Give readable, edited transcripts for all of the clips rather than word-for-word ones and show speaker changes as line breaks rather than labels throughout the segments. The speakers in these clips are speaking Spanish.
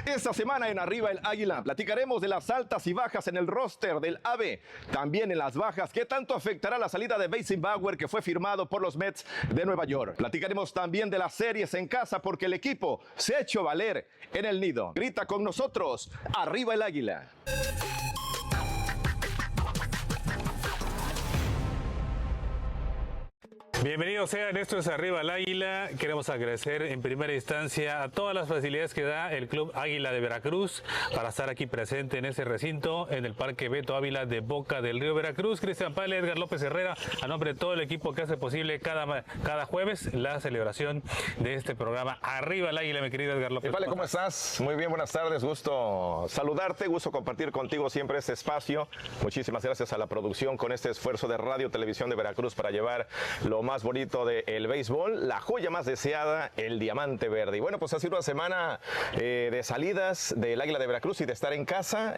Esta semana en Arriba el Águila platicaremos de las altas y bajas en el roster del AVE, también en las bajas, qué tanto afectará la salida de Basin Bauer que fue firmado por los Mets de Nueva York. Platicaremos también de las series en casa porque el equipo se ha hecho valer en el nido. Grita con nosotros, Arriba el Águila.
Bienvenidos sean, esto es Arriba el Águila. Queremos agradecer en primera instancia a todas las facilidades que da el Club Águila de Veracruz para estar aquí presente en ese recinto, en el Parque Beto Ávila de Boca del Río, Veracruz. Cristian Pale, Edgar López Herrera, a nombre de todo el equipo que hace posible cada jueves la celebración de este programa Arriba el Águila, mi querido Edgar López.
Pale, ¿cómo estás? Muy bien, buenas tardes, gusto saludarte, gusto compartir contigo siempre este espacio. Muchísimas gracias a la producción con este esfuerzo de Radio Televisión de Veracruz para llevar lo más bonito del béisbol, la joya más deseada, el diamante verde. Y bueno, pues ha sido una semana de salidas del Águila de Veracruz y de estar en casa.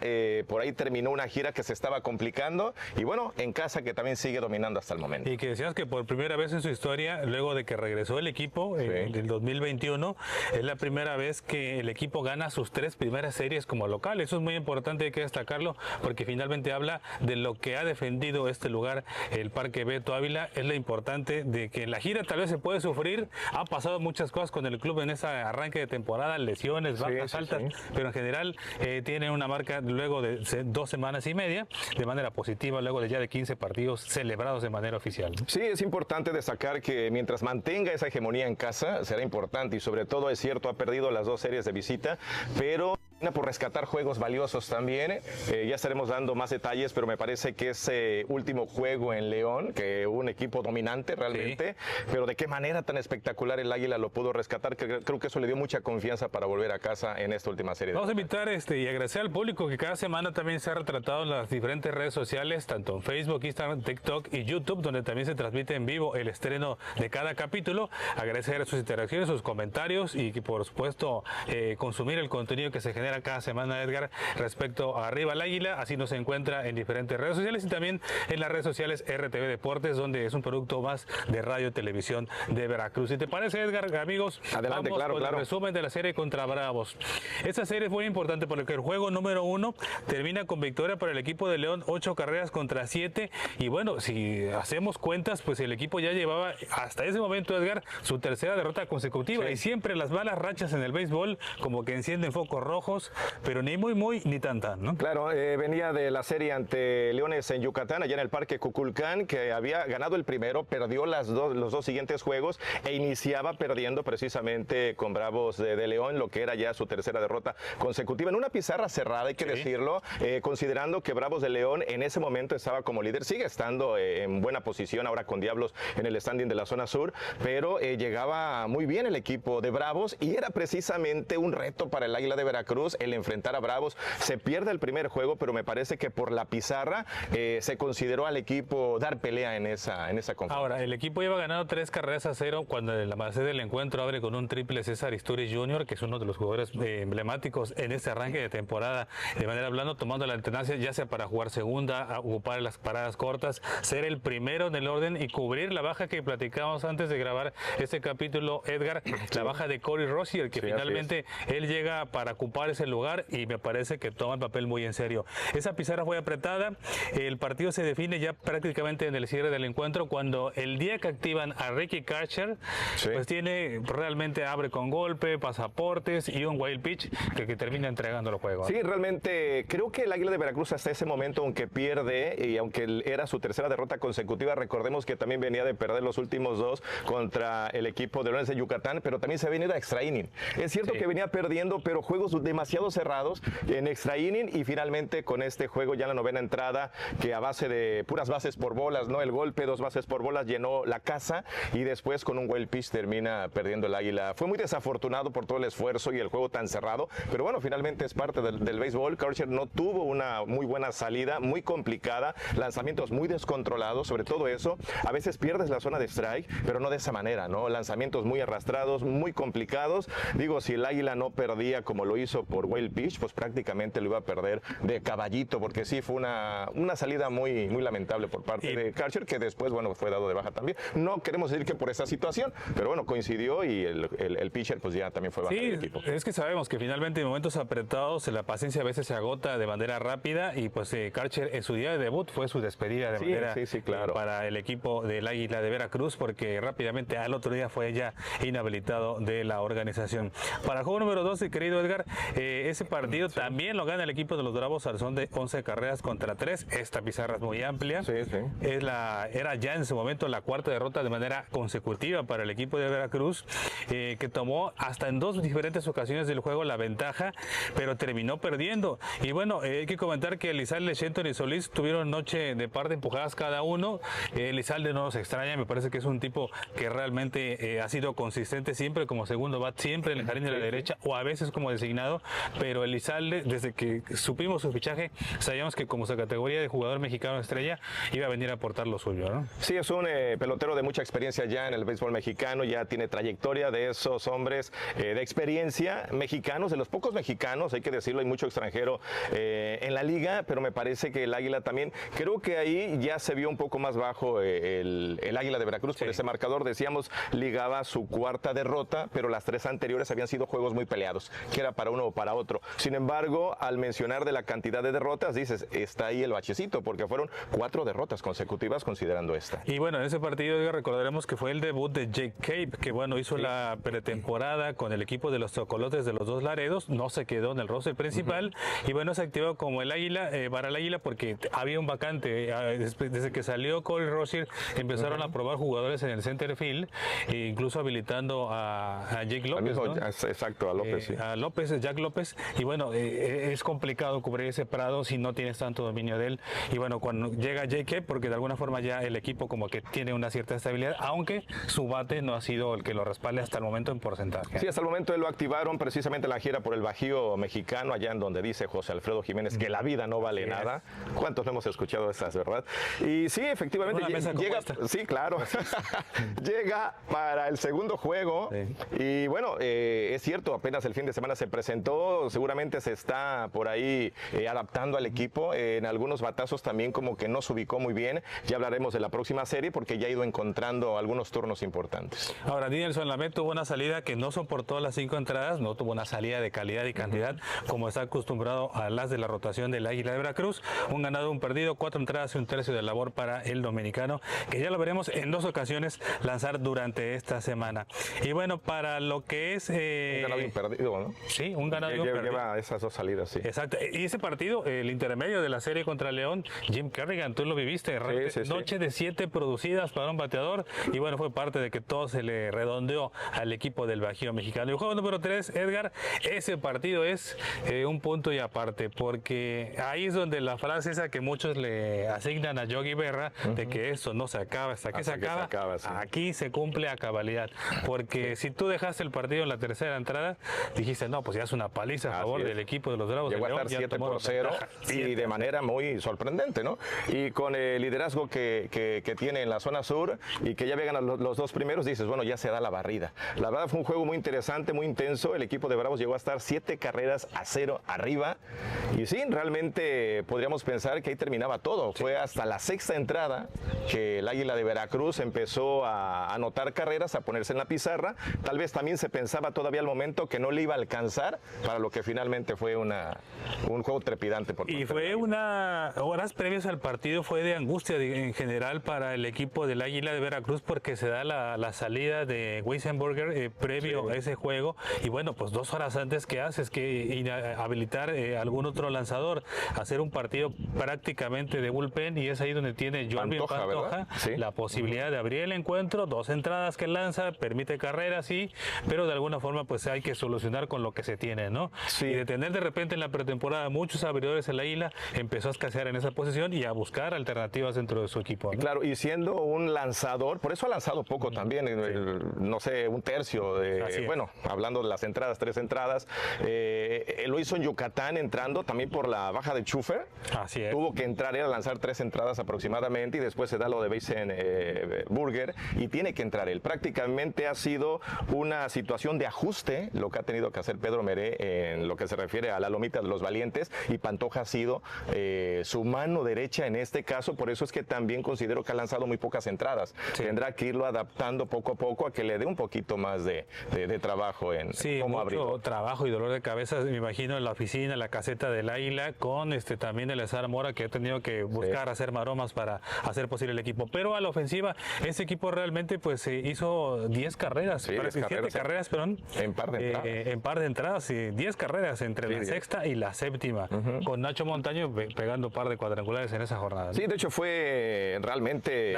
Por ahí terminó una gira que se estaba complicando y bueno, en casa que también sigue dominando hasta el momento.
Y que decías que por primera vez en su historia, luego de que regresó el equipo en el 2021, es la primera vez que el equipo gana sus 3 primeras series como local. Eso es muy importante, hay que destacarlo, porque finalmente habla de lo que ha defendido este lugar, el Parque Beto Ávila. Es lo importante de que en la gira tal vez se puede sufrir. Ha pasado muchas cosas con el club en ese arranque de temporada, lesiones, bajas, altas, pero en general tiene una marca luego de 2 semanas y media de manera positiva, luego de ya de 15 partidos celebrados de manera oficial.
Sí, es importante destacar que mientras mantenga esa hegemonía en casa, será importante y sobre todo es cierto, ha perdido las 2 series de visita, pero por rescatar juegos valiosos también. Ya estaremos dando más detalles, pero me parece que ese último juego en León, que un equipo dominante realmente, pero de qué manera tan espectacular el Águila lo pudo rescatar, que creo que eso le dio mucha confianza para volver a casa en esta última serie.
Vamos a invitar y agradecer al público que cada semana también se ha retratado en las diferentes redes sociales, tanto en Facebook, Instagram, TikTok y YouTube, donde también se transmite en vivo el estreno de cada capítulo. Agradecer sus interacciones, sus comentarios y que por supuesto consumir el contenido que se genera cada semana, Edgar, respecto a Arriba el Águila. Así nos encuentra en diferentes redes sociales y también en las redes sociales RTV Deportes, donde es un producto más de Radio Televisión de Veracruz. Si te parece, Edgar, amigos,
adelante,
vamos
claro.
el resumen de la serie contra Bravos. Esta serie es muy importante porque el juego número 1 termina con victoria para el equipo de León, 8 carreras contra 7, y bueno, si hacemos cuentas, pues el equipo ya llevaba hasta ese momento, Edgar, su tercera derrota consecutiva, y siempre las malas rachas en el béisbol como que encienden focos rojos, pero ni muy ni tan, ¿no?
Claro, venía de la serie ante Leones en Yucatán, allá en el Parque Cuculcán, que había ganado el primero, perdió los 2 siguientes juegos e iniciaba perdiendo precisamente con Bravos de León, lo que era ya su tercera derrota consecutiva en una pizarra cerrada, hay que decirlo, considerando que Bravos de León en ese momento estaba como líder, sigue estando en buena posición ahora con Diablos en el standing de la zona sur, pero llegaba muy bien el equipo de Bravos y era precisamente un reto para el Águila de Veracruz el enfrentar a Bravos. Se pierde el primer juego, pero me parece que por la pizarra se consideró al equipo dar pelea en esa conferencia.
Ahora, el equipo lleva ganado 3-0 cuando en la base del encuentro abre con un triple César Isturiz Jr., que es uno de los jugadores emblemáticos en este arranque de temporada, de manera hablando, tomando la alternancia ya sea para jugar segunda, a ocupar las paradas cortas, ser el primero en el orden y cubrir la baja que platicábamos antes de grabar este capítulo, Edgar, la baja de Corey Rosier, que finalmente él llega para ocupar ese lugar y me parece que toma el papel muy en serio. Esa pizarra fue apretada, el partido se define ya prácticamente en el cierre del encuentro, cuando el día que activan a Ricky Karcher, pues realmente abre con golpe, pasaportes y un wild pitch que termina entregando el juego.
Sí, realmente creo que el Águila de Veracruz hasta ese momento, aunque pierde y aunque era su tercera derrota consecutiva, recordemos que también venía de perder los últimos 2 contra el equipo de Leones de Yucatán, pero también se ha venido a extra inning. Es cierto que venía perdiendo, pero juegos demasiado cerrados en extra inning y finalmente con este juego ya en la 9ª entrada, que a base de puras bases por bolas, ¿no? El golpe, 2 bases por bolas llenó la casa y después con un wild pitch termina perdiendo el Águila. Fue muy desafortunado por todo el esfuerzo y el juego tan cerrado, pero bueno, finalmente es parte del béisbol. Karcher no tuvo una muy buena salida, muy complicada, lanzamientos muy descontrolados, sobre todo eso. A veces pierdes la zona de strike, pero no de esa manera, ¿no? Lanzamientos muy arrastrados, muy complicados. Digo, si el Águila no perdía como lo hizo por wild pitch, pues prácticamente lo iba a perder de caballito, porque sí fue una salida muy lamentable por parte de Karcher, que después, bueno, fue dado de baja también. No queremos decir que por esa situación, pero bueno, coincidió y el pitcher pues ya también fue baja del equipo.
Es que sabemos que finalmente en momentos apretados la paciencia a veces se agota de manera rápida y pues Karcher en su día de debut fue su despedida de manera
claro.
Para el equipo del Águila de Veracruz, porque rápidamente al otro día fue ya inhabilitado de la organización. Para el juego número 12, querido Edgar, ese partido también lo gana el equipo de los Bravos al son de 11 carreras contra 3. Esta pizarra es muy amplia. Era ya en su momento la cuarta derrota de manera consecutiva para el equipo de Veracruz, que tomó hasta en 2 diferentes ocasiones del juego la ventaja, pero terminó perdiendo. Y bueno, hay que comentar que Elizalde, Shenton y Solís tuvieron noche de par de empujadas cada uno. Elizalde no nos extraña, me parece que es un tipo que realmente ha sido consistente siempre como segundo bat, siempre en el jardín de la derecha o a veces como designado, pero Elizalde, desde que supimos su fichaje, sabíamos que como su categoría de jugador mexicano estrella iba a venir a aportar lo suyo, ¿no?
Sí, es un pelotero de mucha experiencia ya en el béisbol mexicano, ya tiene trayectoria de esos hombres de experiencia mexicanos, de los pocos mexicanos, hay que decirlo, hay mucho extranjero en la liga, pero me parece que el Águila también, creo que ahí ya se vio un poco más bajo el Águila de Veracruz por ese marcador, decíamos, ligaba su cuarta derrota, pero las 3 anteriores habían sido juegos muy peleados, que era para uno o para otro. Sin embargo, al mencionar de la cantidad de derrotas, dices, está ahí el bachecito, porque fueron 4 derrotas consecutivas considerando esta.
Y bueno, en ese partido recordaremos que fue el debut de Jake Cape, que bueno, hizo la pretemporada con el equipo de los Tocolotes de los Dos Laredos, no se quedó en el roster principal, y bueno, se activó como el Águila, para el Águila, porque había un vacante. Desde que salió Cole Rozier, empezaron a probar jugadores en el center field, e incluso habilitando a Jake López, ¿no?
Exacto, a López, sí.
A López, Jack López, y bueno, es complicado cubrir ese prado si no tienes tanto dominio de él. Y bueno, cuando llega J.K., porque de alguna forma ya el equipo como que tiene una cierta estabilidad, aunque su bate no ha sido el que lo respalde hasta el momento en porcentaje.
Sí, hasta el momento lo activaron precisamente la gira por el Bajío mexicano, allá en donde dice José Alfredo Jiménez que la vida no vale nada. ¿Cuántos no hemos escuchado esas, verdad? Y sí, efectivamente llega, sí, claro, llega para el segundo juego y bueno, es cierto, apenas el fin de semana se presentó, seguramente se está por ahí adaptando al equipo, en algunos batazos también como que no se ubicó muy bien, ya hablaremos de la próxima serie porque ya ha ido encontrando algunos turnos importantes.
Ahora, Dinelson Lamet tuvo una salida que no soportó las 5 entradas, no tuvo una salida de calidad y cantidad como está acostumbrado a las de la rotación del Águila de Veracruz, un ganado, un perdido, 4 entradas y 1/3 de labor para el dominicano, que ya lo veremos en 2 ocasiones lanzar durante esta semana. Y bueno, para lo que es...
un ganado y un perdido, ¿no?
Sí, un ganado y un perdido.
Lleva esas 2 salidas, sí.
Exacto. Y ese partido, el intermedio de la serie contra León, Jim Kerrigan, tú lo viviste, noche de 7 producidas para un bateador, y bueno, fue parte de que todo se le redondeó al equipo del Bajío mexicano. Y el juego número 3, Edgar, ese partido es un punto y aparte, porque ahí es donde la frase esa que muchos le asignan a Yogi Berra, de que esto no se acaba hasta que se acaba, sí. Aquí se cumple a cabalidad, porque si tú dejaste el partido en la tercera entrada, dijiste, no, pues ya es una paliza a favor del equipo de los Bravos de
Llegó
León.
A estar 7-0 y de manera muy sorprendente, ¿no? Y con el liderazgo que tiene en la zona sur y que ya había ganado los 2 primeros, dices, bueno, ya se da la barrida. La verdad fue un juego muy interesante, muy intenso. El equipo de Bravos llegó a estar 7-0 arriba. Y sí, realmente podríamos pensar que ahí terminaba todo. Fue hasta la 6ª entrada que el Águila de Veracruz empezó a anotar carreras, a ponerse en la pizarra. Tal vez también se pensaba todavía al momento que no le iba a alcanzar para lo que finalmente fue un juego trepidante.
Y fue horas previas al partido fue de angustia en general para el equipo del Águila de Veracruz, porque se da la salida de Weisenberger previo a ese juego, y bueno, pues 2 horas antes, ¿qué haces? Que habilitar algún otro lanzador, hacer un partido prácticamente de bullpen, y es ahí donde tiene Jorvin Pantoja la posibilidad de abrir el encuentro, 2 entradas que lanza, permite carreras, sí, pero de alguna forma pues hay que solucionar con lo que se tiene, ¿no? Sí. Y de tener de repente en la pretemporada muchos abridores el Águila, empezó a escasear en esa posición y a buscar alternativas dentro de su equipo, ¿no?
Claro, y siendo un lanzador, por eso ha lanzado poco también, no sé, 1/3 bueno, hablando de las entradas, 3 entradas, lo hizo en Yucatán entrando también por la baja de Schufer.
Así es.
Tuvo que entrar él a lanzar 3 entradas aproximadamente, y después se da lo de Weisenberger y tiene que entrar él. Prácticamente ha sido una situación de ajuste lo que ha tenido que hacer Pedro Meré en lo que se refiere a la lomita de los valientes, y Pantoja ha sido su mano derecha en este caso, por eso es que también considero que ha lanzado muy pocas entradas. Sí. Tendrá que irlo adaptando poco a poco a que le dé un poquito más de trabajo en cómo abrirlo.
Mucho trabajo y dolor de cabeza, me imagino, en la oficina, en la caseta del Águila, con también el César Mora, que ha tenido que buscar hacer maromas para hacer posible el equipo. Pero a la ofensiva, ese equipo realmente pues hizo 10 carreras, 7 carreras, perdón,
en par de entradas.
10 carreras entre la sexta y la séptima, con Nacho Montaño pegando par de cuadrangulares en esa jornada.
Sí, de hecho fue realmente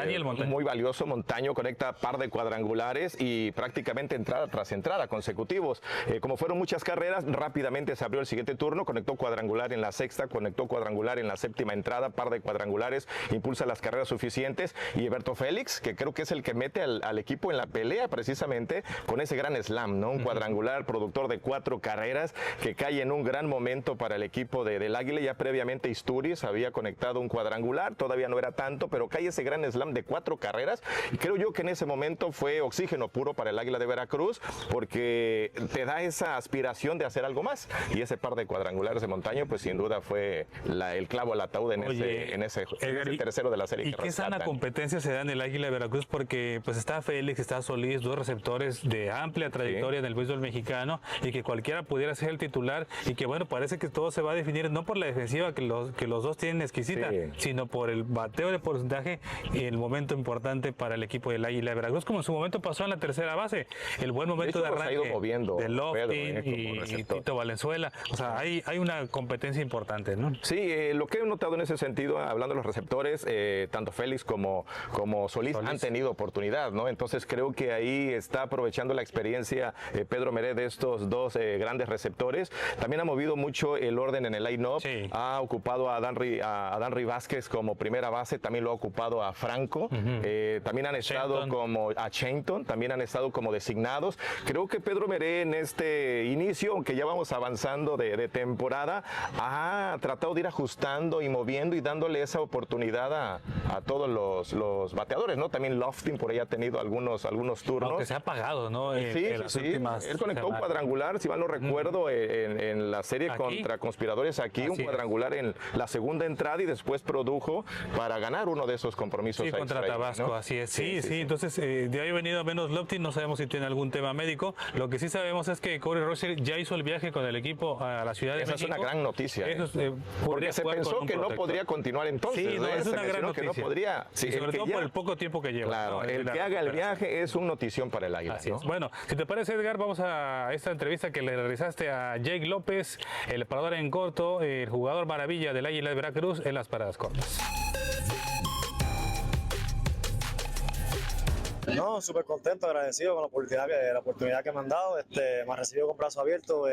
muy valioso. Montaño conecta par de cuadrangulares y prácticamente entrada tras entrada consecutivos. Como fueron muchas carreras, rápidamente se abrió el siguiente turno, conectó cuadrangular en la sexta, conectó cuadrangular en la séptima entrada, par de cuadrangulares, impulsa las carreras suficientes, y Eberto Félix, que creo que es el que mete al equipo en la pelea precisamente con ese gran slam, ¿no? Un cuadrangular, productor de 4 carreras, que cae en un gran momento para el equipo del Águila. Ya previamente Isturiz había conectado un cuadrangular, todavía no era tanto, pero cae ese gran slam de 4 carreras, y creo yo que en ese momento fue oxígeno puro para el Águila de Veracruz, porque te da esa aspiración de hacer algo más, y ese par de cuadrangulares de Montaño pues sin duda fue el clavo al ataúd en ese tercero de la serie.
Y qué sana competencia se da en el Águila de Veracruz, porque pues está Félix, está Solís, 2 receptores de amplia trayectoria en el béisbol mexicano, y que cualquiera pudiera ser el titular, y que bueno, parece que todo se va a definir no por la defensiva que los dos tienen exquisita, sino por el bateo de porcentaje y el momento importante para el equipo del Águila de Veracruz, como en su momento pasó en la tercera base, el buen momento de arranque de Loftin y Tito Valenzuela. O sea, hay una competencia importante, ¿no?
Sí, lo que he notado en ese sentido, hablando de los receptores, tanto Félix como Solís han tenido oportunidad, ¿no? Entonces creo que ahí está aprovechando la experiencia Pedro Meré de estos dos grandes receptores. También ha movido mucho el orden en el line-up. Ha ocupado a Danry Vázquez como primera base, también lo ha ocupado a Franco. También han estado como a Chainton, también han estado como designados. Creo que Pedro Meré en este inicio, aunque ya vamos avanzando de temporada, ha tratado de ir ajustando y moviendo y dándole esa oportunidad a todos los bateadores, ¿no? También Loftin por ahí ha tenido algunos turnos.
Aunque se ha apagado, ¿no?
Sí. Él conectó un cuadrangular, si mal no recuerdo, en la serie contra Conspiradores aquí, un cuadrangular en la segunda entrada, y después produjo para ganar uno de esos compromisos.
Sí, contra Tabasco, ¿no? Así es. Sí. Entonces, de ahí ha venido menos Loftin, no sabemos si tiene algún tema médico. Lo que sí sabemos es que Corey Rocher ya hizo el viaje con el equipo a la Ciudad de México.
Esa es una gran noticia. Porque se pensó que no podría continuar entonces.
Sí, es una gran noticia.
Que no podría,
y sobre todo por el poco tiempo que lleva.
Claro, el que haga el viaje es una notición para el Águila.
Así es. Bueno, si te parece, Edgar, vamos a esta entrevista que le realizaste a Jake López, el parador en corto, el jugador maravilla del Águila de Veracruz en las paradas cortas.
No, súper contento, agradecido con la oportunidad que me han dado. Me han recibido con brazos abiertos.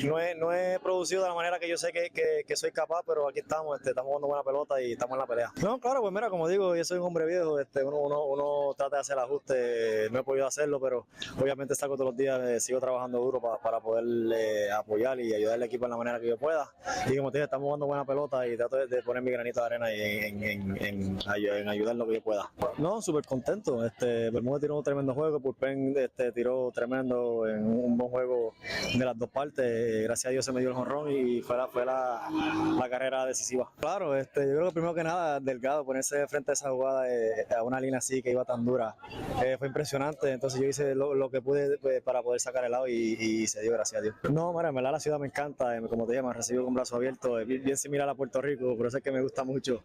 No he producido de la manera que yo sé que soy capaz, pero aquí estamos jugando buena pelota y estamos en la pelea. No, claro, pues mira, como digo, yo soy un hombre viejo, uno trata de hacer ajustes, no he podido hacerlo, pero obviamente saco todos los días, sigo trabajando duro para poder apoyar y ayudar al equipo en la manera que yo pueda. Y como te dije, estamos jugando buena pelota y trato de poner mi granito de arena en ayudar en lo que yo pueda. No, súper contento. Bermúdez tiró un tremendo juego, Pulpen tiró tremendo en un buen juego de las dos partes. Gracias a Dios se me dio el jonrón y fue la carrera decisiva. Claro, yo creo que primero que nada, Delgado, ponerse frente a esa jugada a una línea así que iba tan dura, fue impresionante. Entonces yo hice lo que pude para poder sacar el lado y se dio, gracias a Dios. No, mira, en verdad la ciudad me encanta, como te dije, me recibió con brazos abiertos, bien similar a Puerto Rico, por eso es que me gusta mucho.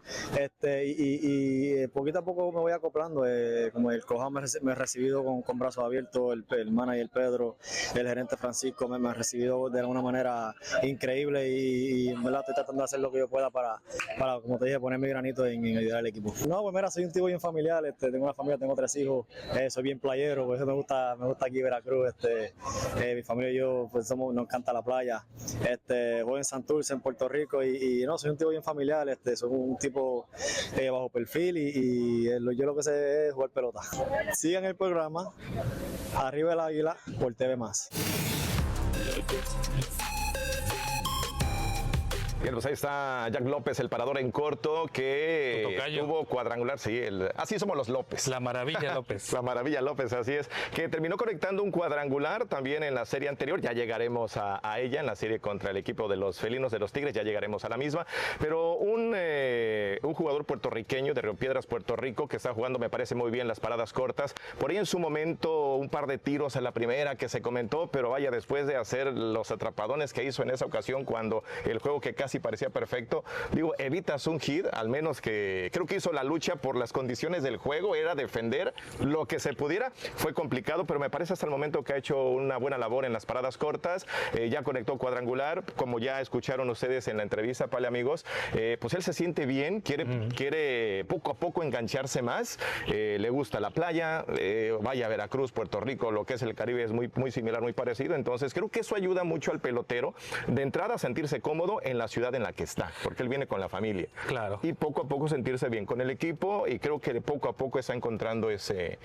Y poquito a poco me voy acoplando, como el Coján me ha recibido con brazos abiertos, el manager Pedro, el gerente Francisco me ha recibido de una manera increíble y en verdad estoy tratando de hacer lo que yo pueda para como te dije, poner mi granito en ayudar al equipo. No, pues mira, soy un tipo bien familiar, tengo una familia, tengo 3 hijos, soy bien playero, por eso me gusta aquí Veracruz, mi familia y yo pues nos encanta la playa, juego en Santurce, en Puerto Rico y no, soy un tipo bien familiar, soy un tipo bajo perfil y yo lo que sé es jugar pelota. Sigan el programa Arriba el Águila por TV+.
Bien, pues ahí está Jack López, el parador en corto, que tuvo cuadrangular, sí, así somos los López.
La maravilla López.
La maravilla López, así es, que terminó conectando un cuadrangular también en la serie anterior, ya llegaremos a ella, en la serie contra el equipo de los felinos de los Tigres, ya llegaremos a la misma, pero un jugador puertorriqueño de Río Piedras, Puerto Rico, que está jugando, me parece muy bien, las paradas cortas, por ahí en su momento un par de tiros en la primera que se comentó, pero vaya, después de hacer los atrapadones que hizo en esa ocasión cuando el juego que casi parecía perfecto, digo, evitas un hit, al menos que creo que hizo la lucha por las condiciones del juego, era defender lo que se pudiera, fue complicado, pero me parece hasta el momento que ha hecho una buena labor en las paradas cortas, ya conectó cuadrangular, como ya escucharon ustedes en la entrevista, Pale, amigos, pues él se siente bien, quiere poco a poco engancharse más, le gusta la playa, vaya a Veracruz, Puerto Rico, lo que es el Caribe es muy similar, muy parecido, entonces creo que eso ayuda mucho al pelotero de entrada a sentirse cómodo en la ciudad en la que está, porque él viene con la familia.
Claro.
Y poco a poco sentirse bien con el equipo, y creo que poco a poco está encontrando ese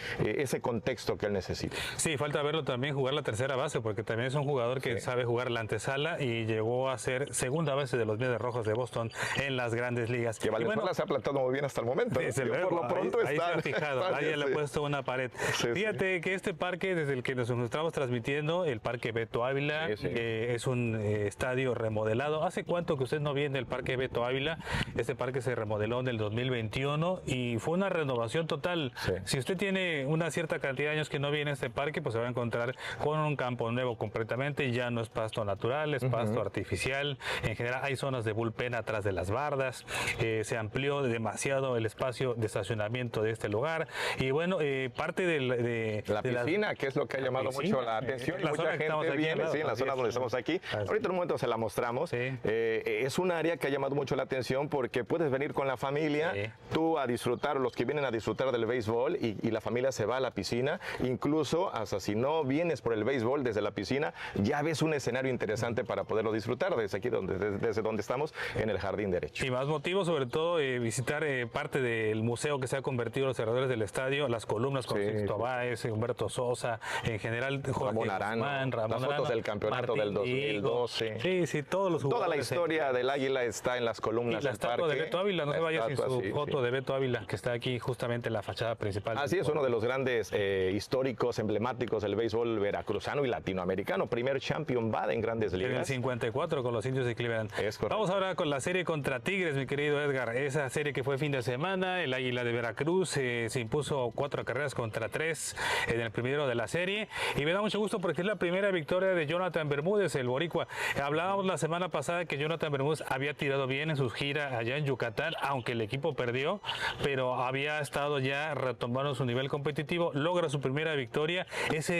contexto que él necesita.
Sí, falta verlo también jugar la tercera base, porque también es un jugador que sabe jugar la antesala y llegó a ser segunda base de los Medias Rojos de Boston en las Grandes Ligas.
Que Valenzuela se ha plantado muy bien hasta el momento.
Por lo pronto ahí está. Ahí se ha fijado, ahí le ha puesto una pared. Fíjate que este parque, desde el que nos estamos transmitiendo, el Parque Beto Ávila, es un estadio remodelado. ¿Hace cuánto que usted no viene del Parque Beto Ávila? Este parque se remodeló en el 2021 y fue una renovación total. Si usted tiene una cierta cantidad de años que no viene a este parque, pues se va a encontrar con un campo nuevo completamente. Ya no es pasto natural, es pasto artificial. En general hay zonas de bullpen atrás de las bardas. Se amplió demasiado el espacio de estacionamiento de este lugar. Y bueno, parte de
la piscina, que es lo que ha llamado mucho la atención.
La
mucha gente viene, en la zona donde estamos aquí. Ahorita en un momento se la mostramos. Es un área que ha llamado mucho la atención porque puedes venir con la familia, tú a disfrutar, los que vienen a disfrutar del béisbol y la familia se va a la piscina. Incluso, hasta si no vienes por el béisbol desde la piscina, ya ves un escenario interesante para poderlo disfrutar desde aquí, desde donde estamos, en el jardín derecho.
Y más motivos, sobre todo, visitar parte del museo que se ha convertido en los cerradores del estadio, las columnas con Sixto Báez, Humberto Sosa, en general,
Ramón Arana, las fotos del campeonato del 2012.
Sí, todos los jugadores.
Toda la historia del Águila está en las columnas.
Y la estatua de Beto Ávila, no se vaya sin su foto de Beto Ávila, que está aquí justamente en la fachada principal.
Así es, uno de los grandes históricos, emblemáticos del béisbol veracruzano y latinoamericano. Primer champion bad en Grandes Ligas.
En el 54 con los Indios de Cleveland.
Es correcto.
Vamos ahora con la serie contra Tigres, mi querido Edgar. Esa serie que fue fin de semana, el Águila de Veracruz se impuso 4 carreras contra 3 en el primero de la serie. Y me da mucho gusto porque es la primera victoria de Jonathan Bermúdez, el boricua. Hablábamos la semana pasada que Jonathan Bermúdez había tirado bien en su gira allá en Yucatán, aunque el equipo perdió, pero había estado ya retomando su nivel competitivo, logra su primera victoria. Es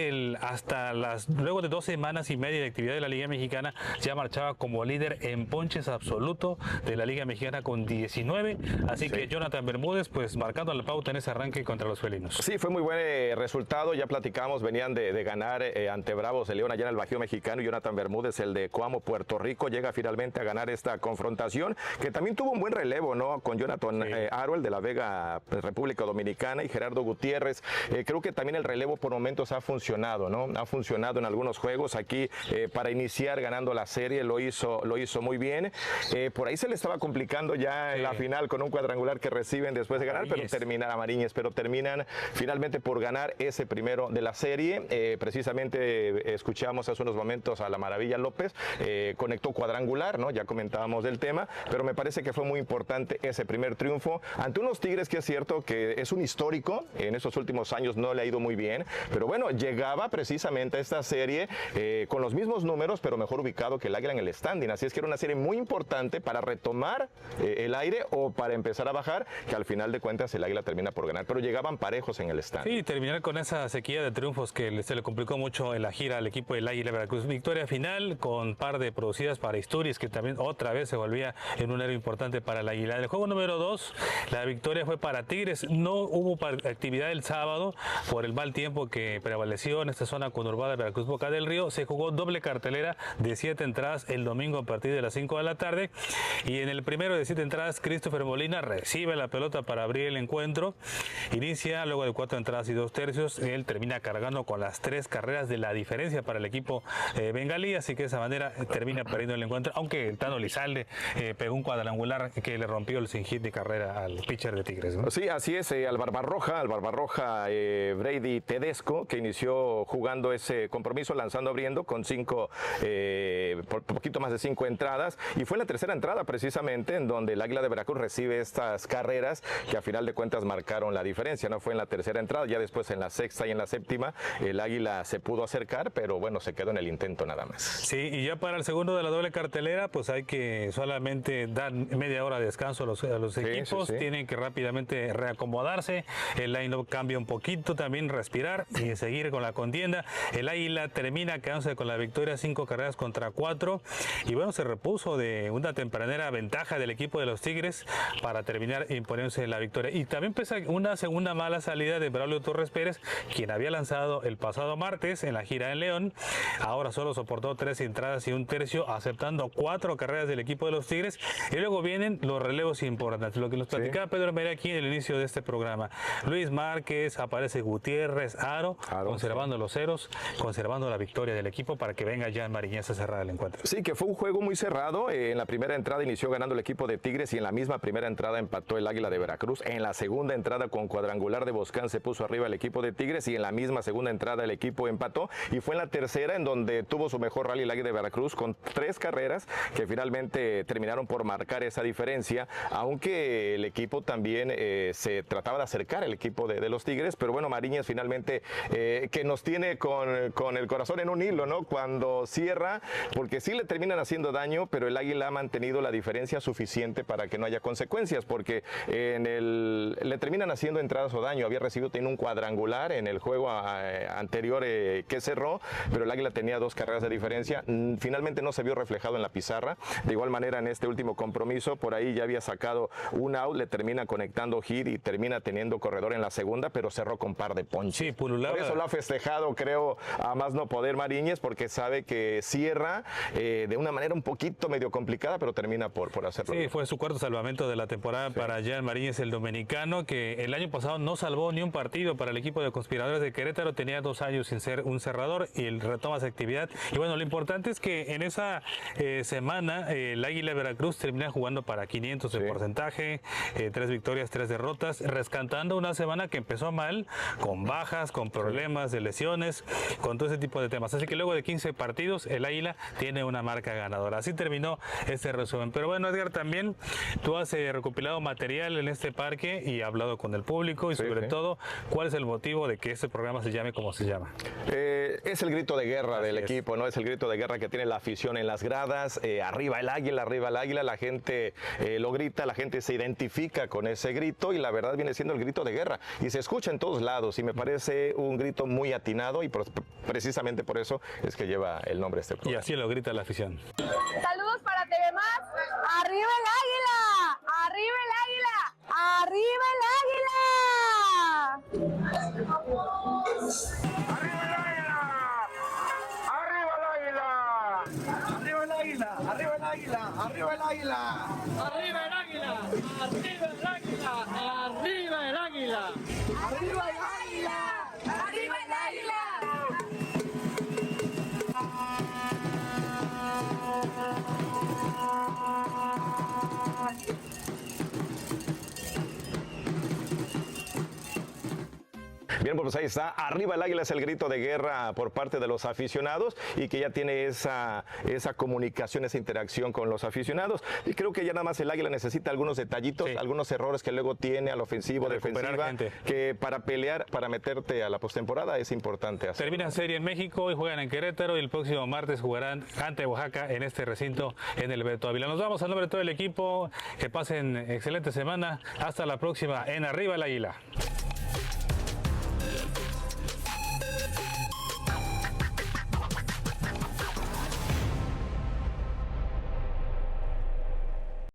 luego de 2 semanas y media de actividad de la Liga Mexicana, ya marchaba como líder en ponches absoluto de la Liga Mexicana con 19, así que Jonathan Bermúdez pues marcando la pauta en ese arranque contra los felinos.
Sí, fue muy buen resultado, ya platicamos, venían de ganar ante Bravos de León allá en el Bajío Mexicano, y Jonathan Bermúdez, el de Coamo, Puerto Rico, llega finalmente a ganar esta confrontación, que también tuvo un buen relevo, ¿no? Con Jonathan Aruel de La Vega, República Dominicana, y Gerardo Gutiérrez. Creo que también el relevo por momentos ha funcionado, ¿no? Ha funcionado en algunos juegos. Aquí para iniciar ganando la serie lo hizo muy bien. Por ahí se le estaba complicando ya en la final con un cuadrangular que reciben después de ganar, pero terminan finalmente por ganar ese primero de la serie. Precisamente escuchamos hace unos momentos a la Maravilla López, conectó cuadrangular, ¿no? Ya comentábamos del tema, pero me parece que fue muy importante ese primer triunfo ante unos Tigres que es cierto que es un histórico, en estos últimos años no le ha ido muy bien, pero bueno, llegaba precisamente a esta serie con los mismos números, pero mejor ubicado que el Águila en el standing, así es que era una serie muy importante para retomar el aire o para empezar a bajar, que al final de cuentas el Águila termina por ganar, pero llegaban parejos en el standing.
Sí, terminar con esa sequía de triunfos que se le complicó mucho en la gira al equipo del Águila Veracruz. Victoria final con par de producidas para Isturiz, que también otra vez se volvía en un héroe importante para el Águila. En el juego número 2, la victoria fue para Tigres. No hubo actividad el sábado por el mal tiempo que prevaleció en esta zona conurbada de Veracruz, Boca del Río. Se jugó doble cartelera de 7 entradas el domingo a partir de las 5 de la tarde. Y en el primero de 7 entradas, Christopher Molina recibe la pelota para abrir el encuentro. Inicia luego de 4 entradas y 2 tercios el termina cargando con las 3 carreras de la diferencia para el equipo bengalí, así que de esa manera termina perdiendo el encuentro, aunque el Tano Lizalde pegó un cuadrangular que le rompió el sin hit de carrera al pitcher de Tigres, ¿no?
Sí, así es, al Barbarroja Brady Tedesco, que inició jugando ese compromiso, lanzando, abriendo con por poquito más de 5 entradas, y fue en la tercera entrada precisamente en donde el Águila de Veracruz recibe estas carreras que a final de cuentas marcaron la diferencia. No fue en la tercera entrada, ya después en la sexta y en la séptima el Águila se pudo acercar, pero bueno, se quedó en el intento nada más.
Sí, y ya para el segundo de la doble cartelera, pues hay que solamente dar media hora de descanso a los equipos, tienen que rápidamente reacomodarse, el line-up cambia un poquito, también respirar y seguir con la contienda. El Águila termina quedándose con la victoria, 5 carreras contra 4, y bueno, se repuso de una tempranera ventaja del equipo de los Tigres para terminar imponiéndose la victoria. Y también pesa una segunda mala salida de Braulio Torres Pérez, quien había lanzado el pasado martes en la gira en León. Ahora solo soportó 3 entradas y 1/3, aceptando 4 carreras del equipo de los Tigres. Y luego vienen los relevos importantes, lo que nos platicaba Pedro Meira aquí en el inicio de este programa. Luis Márquez, aparece Gutiérrez, Aro, conservando los ceros, conservando la victoria del equipo para que venga ya en Mariñez a cerrar el encuentro.
Sí, que fue un juego muy cerrado. En la primera entrada inició ganando el equipo de Tigres y en la misma primera entrada empató el Águila de Veracruz. En la segunda entrada con cuadrangular de Boscán se puso arriba el equipo de Tigres y en la misma segunda entrada el equipo empató, y fue en la tercera en donde tuvo su mejor rally el Águila de Veracruz con 3 carreras que finalmente terminaron por marcar esa diferencia, aunque el equipo también se trataba de acercar el equipo de los Tigres, pero bueno, Mariñez finalmente que nos tiene con el corazón en un hilo, ¿no? Cuando cierra, porque sí le terminan haciendo daño, pero el Águila ha mantenido la diferencia suficiente para que no haya consecuencias, porque le terminan haciendo entradas o daño. Había recibido un cuadrangular en el juego anterior que cerró, pero el Águila tenía 2 carreras de diferencia. Finalmente no se vio reflejado en la pizarra. De igual manera en este último compromiso, por ahí ya había sacado un out, le termina conectando hit y termina teniendo corredor en la segunda, pero cerró con par de ponches.
Sí, pululaba.
Por eso lo ha festejado, creo, a más no poder Mariñez, porque sabe que cierra de una manera un poquito medio complicada, pero termina por hacerlo.
Sí, fue su cuarto salvamento de la temporada para Jan Mariñez, el dominicano, que el año pasado no salvó ni un partido para el equipo de Conspiradores de Querétaro. Tenía 2 años sin ser un cerrador y él retoma esa actividad. Y bueno, lo importante es que en esa semana el Águila de Veracruz termina jugando para 500 de porcentaje, 3 victorias, 3 derrotas, rescatando una semana que empezó mal, con bajas, con problemas de lesiones, con todo ese tipo de temas. Así que luego de 15 partidos, el Águila tiene una marca ganadora. Así terminó este resumen. Pero bueno, Edgar, también tú has recopilado material en este parque y hablado con el público y sobre todo, ¿cuál es el motivo de que este programa se llame como se llama?
Es el grito de guerra del equipo, ¿no? Es el grito de guerra que tiene la afición en las gradas. Arriba el Águila, la gente lo grita, la gente se identifica con ese grito y la verdad viene siendo el grito de guerra y se escucha en todos lados y me parece un grito muy atinado y precisamente por eso es que lleva el nombre de este programa.
Y así lo grita la afición.
Saludos para TV Más. ¡Arriba el Águila! ¡Arriba el Águila! ¡Arriba el Águila!
¡Arriba el Águila! ¡Arriba el Águila! ¡Arriba el Águila! ¡Arriba el Águila! ¡Arriba el Águila!
¡Arriba el Águila! ¡Arriba el Águila! ¡Arriba el Águila!
¡Arriba el Águila! ¡Arriba el Águila!
Bien, pues ahí está. Arriba el Águila es el grito de guerra por parte de los aficionados y que ya tiene esa comunicación, esa interacción con los aficionados. Y creo que ya nada más el Águila necesita algunos detallitos, algunos errores que luego tiene al ofensivo, defensiva, que para pelear, para meterte a la postemporada es importante hacer.
Terminan serie en México y juegan en Querétaro y el próximo martes jugarán ante Oaxaca en este recinto en el Beto Ávila. Nos vamos a nombre de todo el equipo. Que pasen excelente semana. Hasta la próxima en Arriba el Águila.